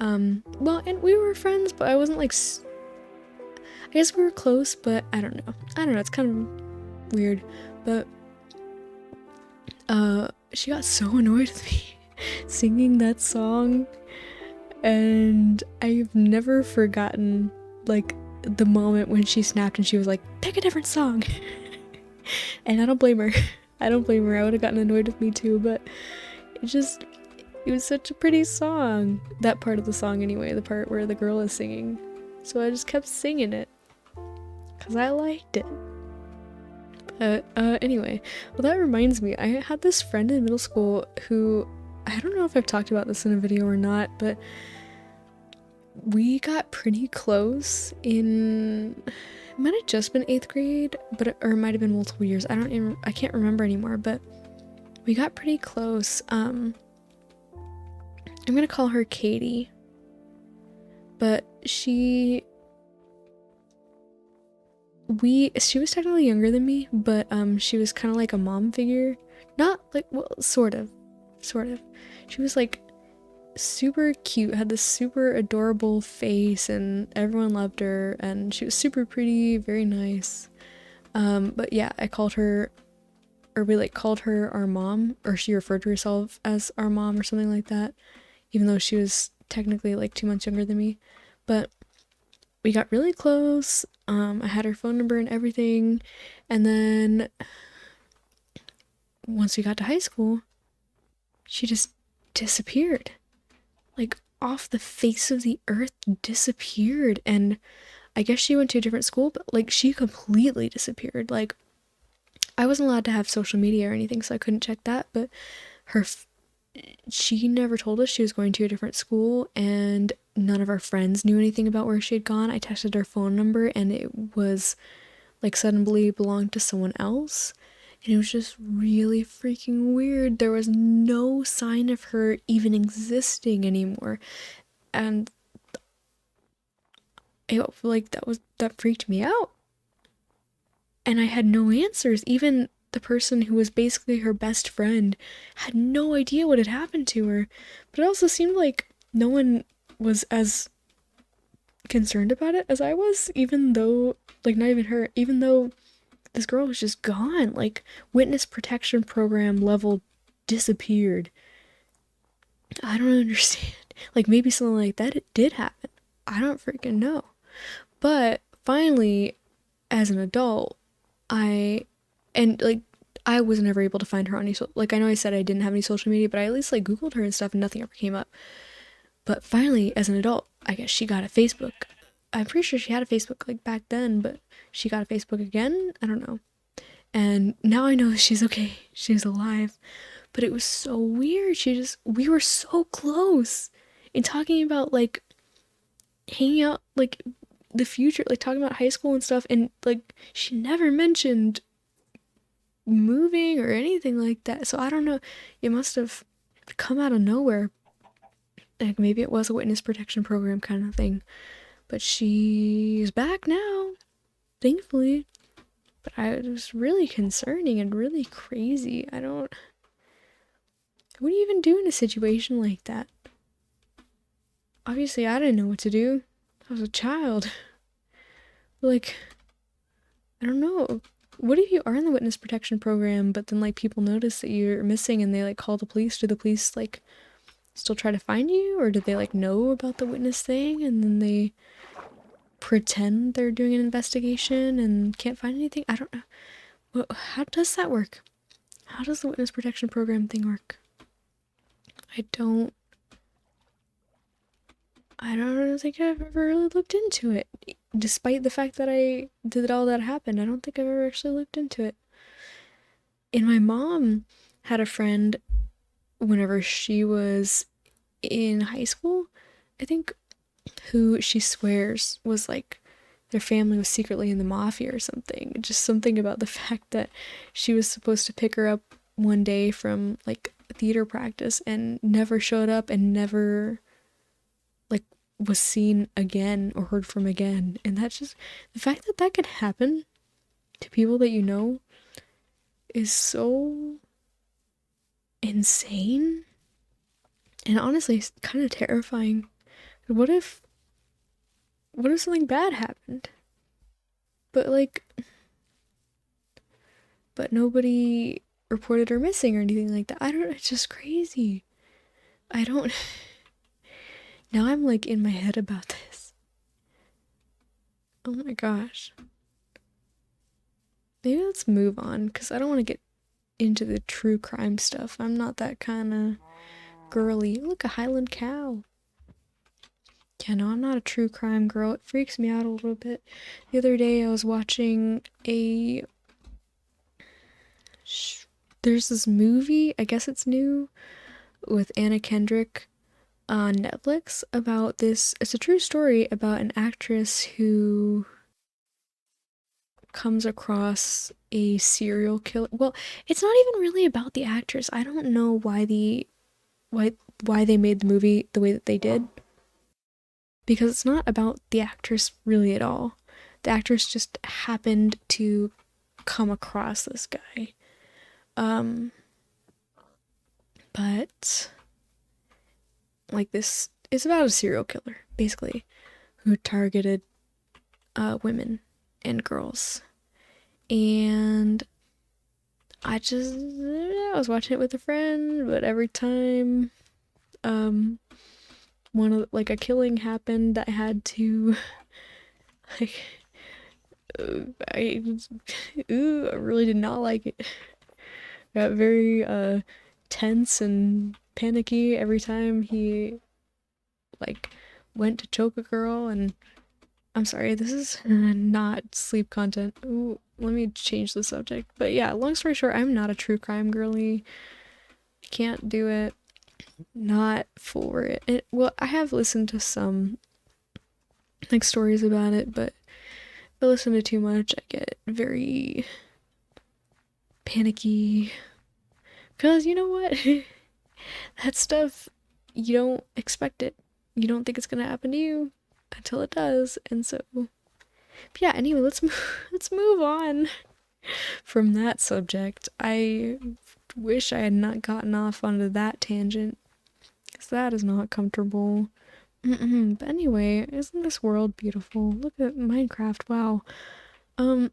well, and we were friends, but I wasn't like, I guess we were close, but I don't know. It's kind of weird. But she got so annoyed with me singing that song, and I've never forgotten like the moment when she snapped and she was like, pick a different song. And I don't blame her. I would have gotten annoyed with me too, but it was such a pretty song. That part of the song anyway, the part where the girl is singing. So I just kept singing it because I liked it. Anyway, well, that reminds me, I had this friend in middle school who, I don't know if I've talked about this in a video or not, but we got pretty close in, it might have just been 8th grade, or it might have been multiple years. I can't remember anymore, but we got pretty close. I'm gonna call her Katie, but she was technically younger than me, but she was kind of like a mom figure. Not like, well, sort of. She was like super cute, had this super adorable face, and everyone loved her, and she was super pretty, very nice. But yeah, we called her our mom, or she referred to herself as our mom or something like that, even though she was technically like 2 months younger than me. But we got really close. I had her phone number and everything, and then once we got to high school, she just disappeared. Like, off the face of the earth, disappeared. And I guess she went to a different school, but like, she completely disappeared. Like, I wasn't allowed to have social media or anything, so I couldn't check that, but she never told us she was going to a different school, and none of our friends knew anything about where she had gone. I texted her phone number, and it was like suddenly belonged to someone else, and it was just really freaking weird. There was no sign of her even existing anymore, and that freaked me out, and I had no answers. Even the person who was basically her best friend had no idea what had happened to her. But it also seemed like no one was as concerned about it as I was, even though, like, not even her, even though this girl was just gone. Like, witness protection program level disappeared. I don't understand. Like, maybe something like that, it did happen. I don't freaking know. But finally, as an adult, I was never able to find her on any, like, I know I said I didn't have any social media, but I at least like Googled her and stuff, and nothing ever came up. But finally, as an adult, I guess she got a Facebook. I'm pretty sure she had a Facebook like back then, but she got a Facebook again. I don't know. And now I know she's okay. She's alive. But it was so weird. We were so close in talking about like hanging out, like the future, like talking about high school and stuff, and like she never mentioned moving or anything like that. So I don't know, it must have come out of nowhere. Like, maybe it was a witness protection program kind of thing, but she's back now, thankfully. But it was really concerning and really crazy. What do you even do in a situation like that? Obviously I didn't know what to do. I was a child. Like, I don't know. What if you are in the witness protection program, but then like people notice that you're missing and they like call the police? Do the police like still try to find you, or do they like know about the witness thing and then they pretend they're doing an investigation and can't find anything? I don't know. How does that work? How does the witness protection program thing work? I don't think I've ever really looked into it. Despite the fact that I did all that happened, I don't think I've ever actually looked into it. And my mom had a friend whenever she was in high school, I think, who she swears was like their family was secretly in the mafia or something. Just something about the fact that she was supposed to pick her up one day from like theater practice and never showed up and never like was seen again or heard from again. And that's just the fact that that can happen to people that you know is so insane and honestly it's kind of terrifying. What if something bad happened? But like but nobody reported her missing or anything like that. I don't know, it's just crazy. I don't now I'm like in my head about this. Oh my gosh. Maybe let's move on because I don't want to get into the true crime stuff. I'm not that kind of girly. Look, a Highland cow. Yeah, no, I'm not a true crime girl. It freaks me out a little bit. The other day I was watching there's this movie, I guess it's new, with Anna Kendrick on Netflix about this. It's a true story about an actress who comes across a serial killer. Well, it's not even really about the actress. I don't know why why they made the movie the way that they did because it's not about the actress really at all. The actress just happened to come across this guy. Um but like this is about a serial killer basically who targeted women and girls. And I was watching it with a friend, but every time one of like a killing happened, I had to like I I really did not like it. I got very tense and panicky every time he like went to choke a girl. And I'm sorry, this is not sleep content. Ooh, let me change the subject. But yeah, long story short, I'm not a true crime girly. I can't do it. Not for it. Well, I have listened to some like stories about it, but if I listen to too much, I get very panicky. Because you know what? That stuff, you don't expect it. You don't think it's gonna happen to you until it does. And so, yeah. Anyway, let's move on from that subject. I wish I had not gotten off onto that tangent because that is not comfortable. But anyway, isn't this world beautiful? Look at Minecraft. Wow. Um.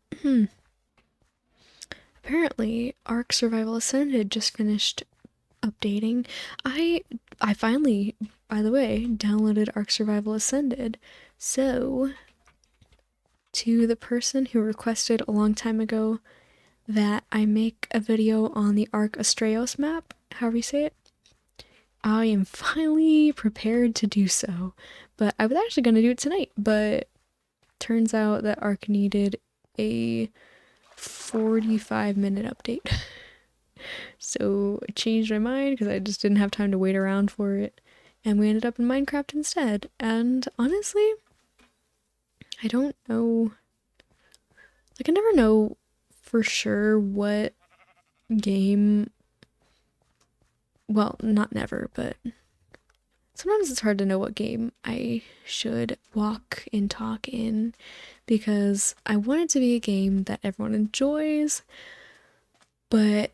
Apparently, Ark Survival Ascended just finished updating. I finally, by the way, downloaded Ark Survival Ascended. So, to the person who requested a long time ago that I make a video on the Ark Astraeos map, however you say it, I am finally prepared to do so. But I was actually going to do it tonight, but turns out that Ark needed a 45-minute update. So I changed my mind because I just didn't have time to wait around for it. And we ended up in Minecraft instead. And honestly, I don't know. Like, I never know for sure what game. Well, not never, but sometimes it's hard to know what game I should walk and talk in because I want it to be a game that everyone enjoys, but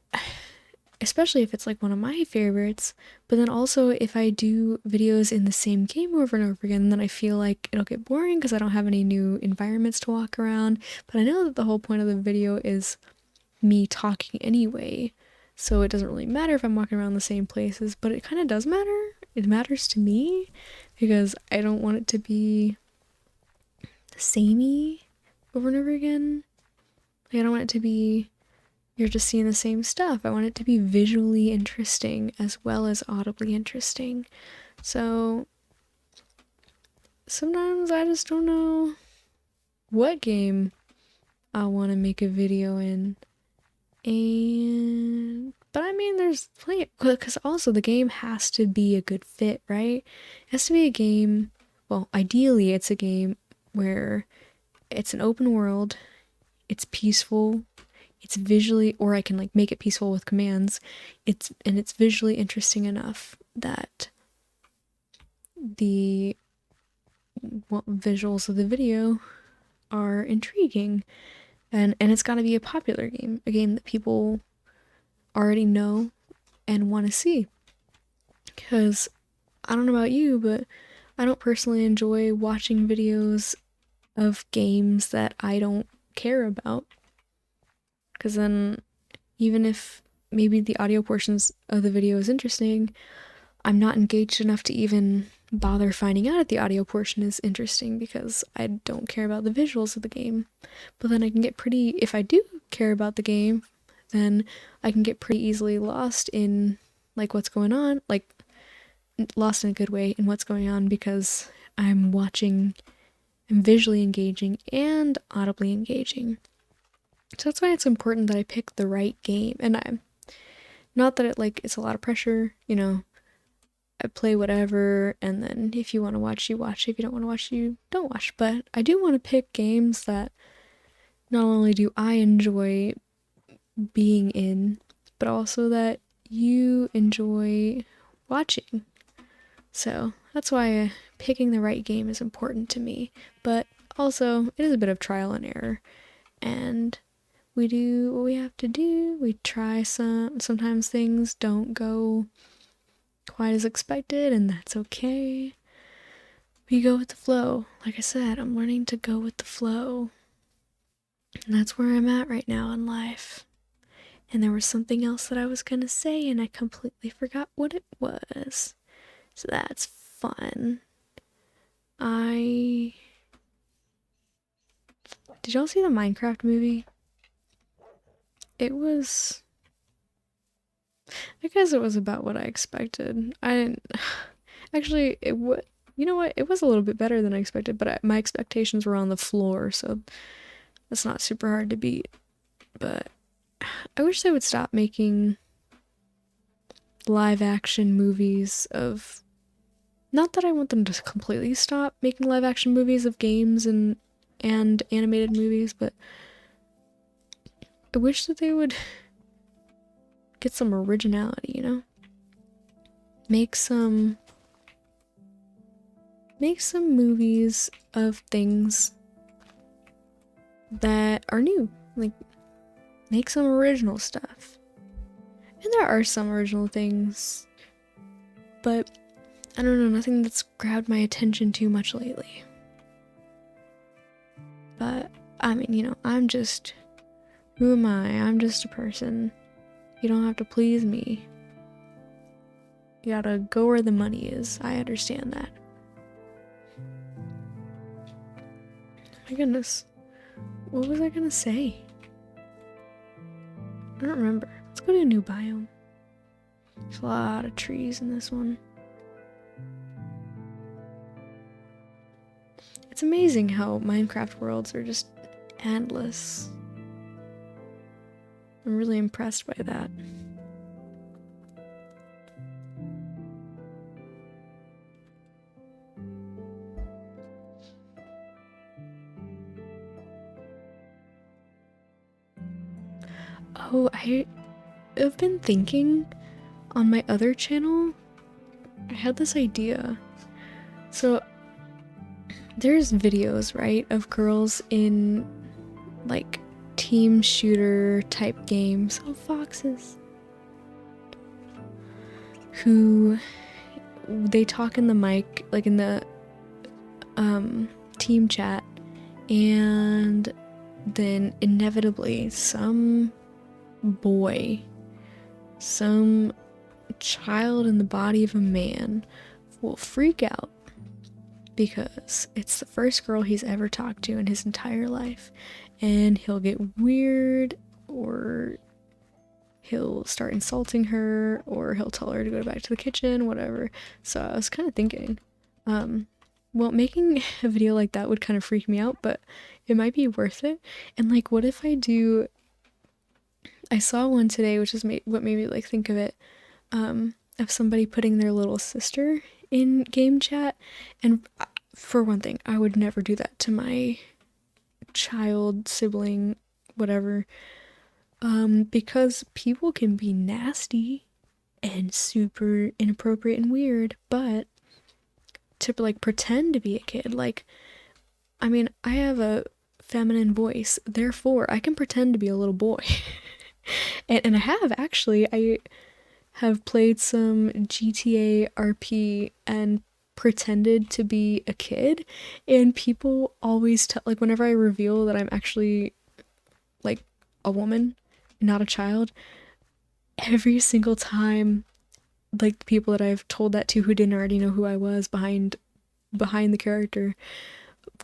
especially if it's like one of my favorites. But then also if I do videos in the same game over and over again, then I feel like it'll get boring because I don't have any new environments to walk around. But I know that the whole point of the video is me talking anyway, so it doesn't really matter if I'm walking around the same places, but it kind of does matter. It matters to me because I don't want it to be samey over and over again. Like, I don't want it to be you're just seeing the same stuff. I want it to be visually interesting as well as audibly interesting. So sometimes I just don't know what game I want to make a video in. But I mean, there's plenty, because also the game has to be a good fit, right? It has to be a game, well, ideally it's a game where it's an open world, it's peaceful, it's visually, or I can like make it peaceful with commands, it's visually interesting enough that the visuals of the video are intriguing, and it's got to be a popular game, a game that people already know and want to see. Because I don't know about you, but I don't personally enjoy watching videos of games that I don't care about. Because then, even if maybe the audio portions of the video is interesting, I'm not engaged enough to even bother finding out if the audio portion is interesting because I don't care about the visuals of the game. But then I can get pretty, if I do care about the game, then I can get pretty easily lost in like what's going on, like lost in a good way in what's going on because I'm watching and visually engaging and audibly engaging. So that's why it's important that I pick the right game. And I'm not that it's a lot of pressure, you know. I play whatever, and then if you want to watch, you watch. If you don't want to watch, you don't watch. But I do want to pick games that not only do I enjoy being in, but also that you enjoy watching. So that's why picking the right game is important to me. But also, it is a bit of trial and error. And we do what we have to do. We try sometimes things don't go quite as expected, and that's okay. We go with the flow. Like I said, I'm learning to go with the flow. And that's where I'm at right now in life. And there was something else that I was gonna say, and I completely forgot what it was. So that's fun. Did y'all see the Minecraft movie? I guess it was about what I expected. I didn't... Actually, you know what? It was a little bit better than I expected, but my expectations were on the floor, so that's not super hard to beat. But I wish they would stop making live action movies of... Not that I want them to completely stop making live action movies of games and animated movies, but I wish that they would get some originality, you know? Make some movies of things that are new. Like, make some original stuff. And there are some original things, but I don't know, nothing that's grabbed my attention too much lately. But, I mean, you know, who am I? I'm just a person. You don't have to please me. You gotta go where the money is. I understand that. My goodness. What was I gonna say? I don't remember. Let's go to a new biome. There's a lot of trees in this one. It's amazing how Minecraft worlds are just endless. I'm really impressed by that. Oh, I've been thinking on my other channel, I had this idea. So there's videos, right, of girls in like team shooter type games. Oh, foxes. Who they talk in the mic, like in the team chat, and then inevitably some boy, some child in the body of a man will freak out because it's the first girl he's ever talked to in his entire life, and he'll get weird or he'll start insulting her, or he'll tell her to go back to the kitchen, whatever. So I was kind of thinking, well, making a video like that would kind of freak me out, but it might be worth it. And like, what if I saw one today, which is what made me like think of it, of somebody putting their little sister in game chat. And for one thing, I would never do that to my child, sibling, whatever, because people can be nasty and super inappropriate and weird. But to like pretend to be a kid, like, I mean, I have a feminine voice, therefore I can pretend to be a little boy. And I have actually, I have played some GTA RP and pretended to be a kid, and people always tell, like, whenever I reveal that I'm actually like a woman, not a child, every single time, like, the people that I've told that to who didn't already know who I was behind the character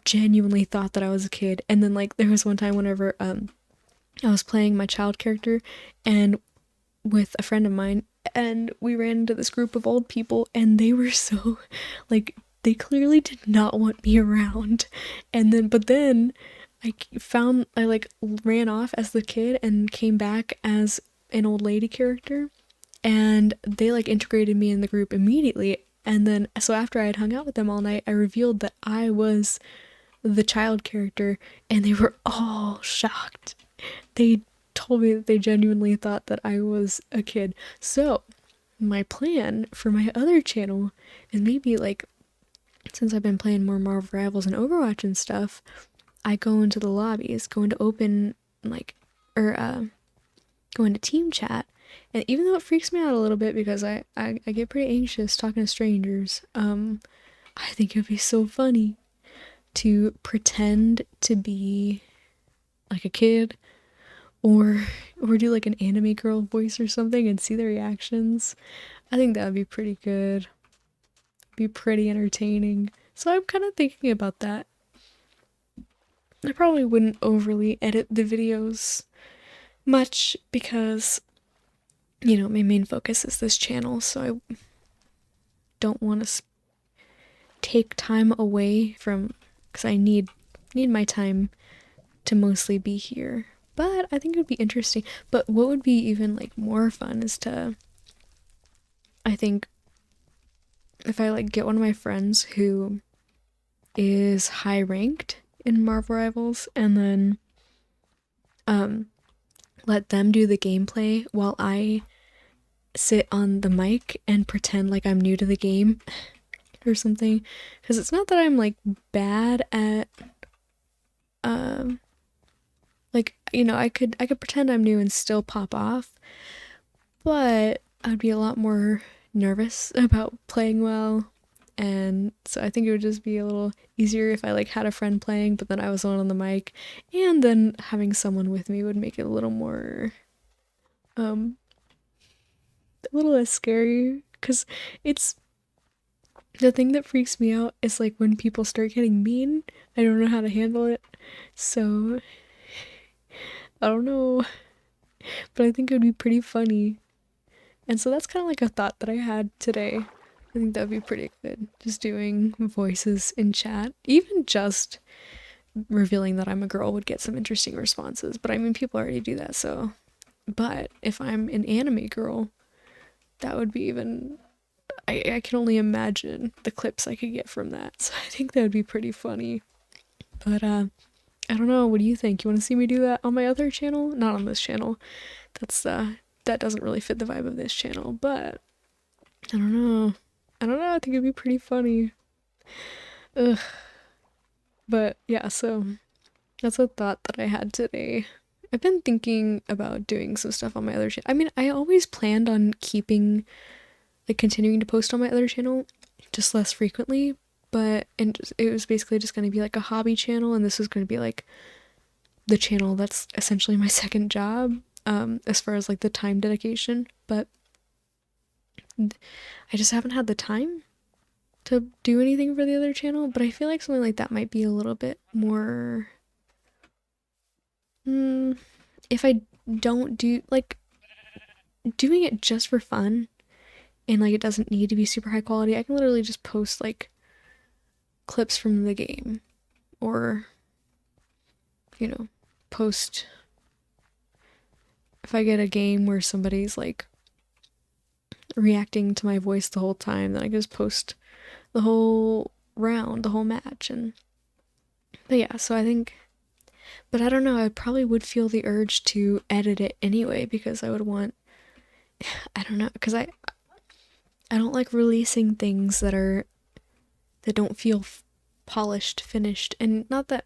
genuinely thought that I was a kid. And then like there was one time whenever I was playing my child character and with a friend of mine, and we ran into this group of old people, and they were so like, they clearly did not want me around. But then I like ran off as the kid and came back as an old lady character, and they like integrated me in the group immediately. And then so after I had hung out with them all night, I revealed that I was the child character, and they were all shocked. They told me that they genuinely thought that I was a kid. So my plan for my other channel is maybe like, since I've been playing more Marvel Rivals and Overwatch and stuff, I go into the lobbies, go into open, like, or go into team chat, and even though it freaks me out a little bit because I get pretty anxious talking to strangers, I think it'd be so funny to pretend to be like a kid, or do like an anime girl voice or something and see the reactions. I think that would be pretty good. Be pretty entertaining. So I'm kind of thinking about that. I probably wouldn't overly edit the videos much because, you know, my main focus is this channel, so I don't want to take time away from, because I need my time to mostly be here. But I think it would be interesting. But what would be even like more fun is to, I think, if I like get one of my friends who is high ranked in Marvel Rivals, and then let them do the gameplay while I sit on the mic and pretend like I'm new to the game or something. Because it's not that I'm like bad at like, you know, I could pretend I'm new and still pop off, but I'd be a lot more nervous about playing well. And so I think it would just be a little easier if I like had a friend playing, but then I was the one on the mic, and then having someone with me would make it a little more a little less scary, because it's the thing that freaks me out is like when people start getting mean. I don't know how to handle it. So I don't know, but I think it would be pretty funny. And so that's kind of like a thought that I had today. I think that would be pretty good. Just doing voices in chat. Even just revealing that I'm a girl would get some interesting responses. But I mean, people already do that, so. But if I'm an anime girl, that would be even. I can only imagine the clips I could get from that. So I think that would be pretty funny. But I don't know. What do you think? You want to see me do that on my other channel? Not on this channel. That doesn't really fit the vibe of this channel. But I don't know. I think it'd be pretty funny. Ugh. But yeah, so that's a thought that I had today. I've been thinking about doing some stuff on my other channel. I mean, I always planned on continuing to post on my other channel, just less frequently. And it was basically just going to be like a hobby channel, and this was going to be like the channel that's essentially my second job, as far as like the time dedication. But I just haven't had the time to do anything for the other channel. But I feel like something like that might be a little bit more, if I don't do like, doing it just for fun and like it doesn't need to be super high quality, I can literally just post like clips from the game or, you know, post if I get a game where somebody's like reacting to my voice the whole time, then I can just post the whole round, the whole match. And but yeah, so I think, but I don't know, I probably would feel the urge to edit it anyway because I would want, I don't know, because I don't like releasing things that don't feel polished, finished, and not that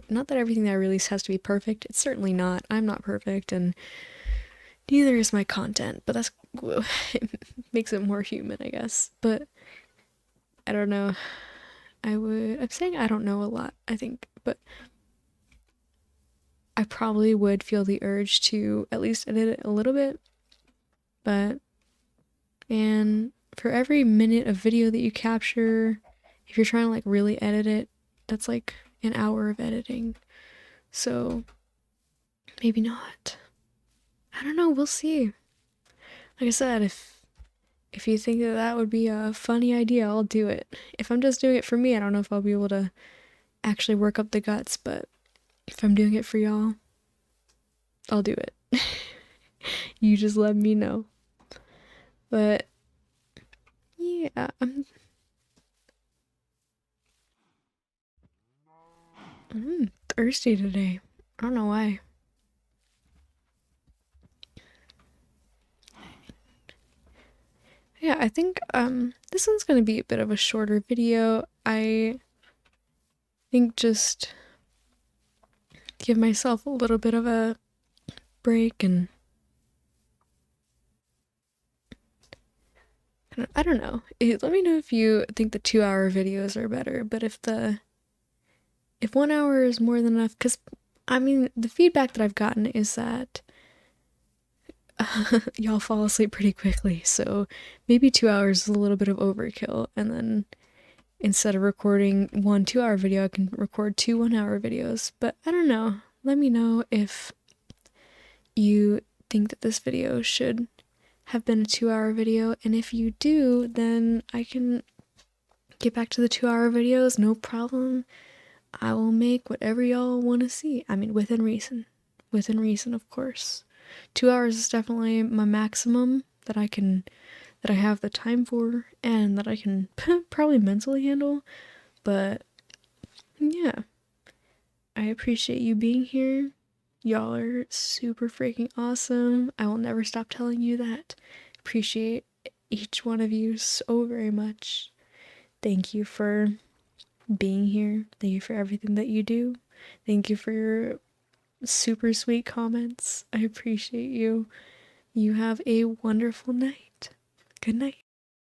not that everything that I release has to be perfect. It's certainly not. I'm not perfect, and neither is my content. But that's it makes it more human, I guess. But I don't know. I'm saying I don't know a lot, I think, but I probably would feel the urge to at least edit it a little bit. But and for every minute of video that you capture, if you're trying to like really edit it, that's like an hour of editing. So maybe not. I don't know, we'll see. Like I said, if you think that that would be a funny idea, I'll do it. If I'm just doing it for me, I don't know if I'll be able to actually work up the guts, but if I'm doing it for y'all, I'll do it. You just let me know. But yeah, I'm thirsty today. I don't know why. Yeah, I think this one's gonna be a bit of a shorter video. I think just give myself a little bit of a break and I don't know. Let me know if you think the 2 hour videos are better, but if 1 hour is more than enough, because I mean the feedback that I've gotten is that y'all fall asleep pretty quickly, so maybe 2 hours is a little bit of overkill, and then instead of recording one 2 hour video, I can record two 1 hour videos. But I don't know. Let me know if you think that this video should have been a 2 hour video, and if you do, then I can get back to the 2 hour videos, no problem. I will make whatever y'all want to see. I mean, within reason. Within reason, of course. 2 hours is definitely my maximum that I have the time for and that I can probably mentally handle. But yeah, I appreciate you being here. Y'all are super freaking awesome. I will never stop telling you that. Appreciate each one of you so very much. Thank you for being here. Thank you for everything that you do. Thank you for your super sweet comments. I appreciate you. You have a wonderful night. Good night.